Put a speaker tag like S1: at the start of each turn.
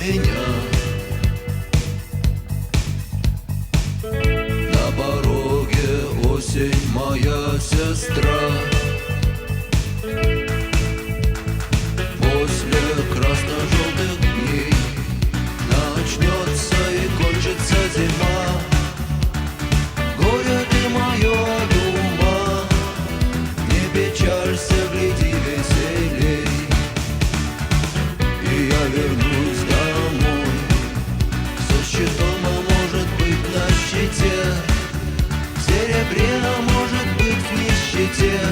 S1: меня. На пороге осень, моя сестра. После красно-желтых дней начнется и кончится зима. Горе ты мое, дума, не печалься.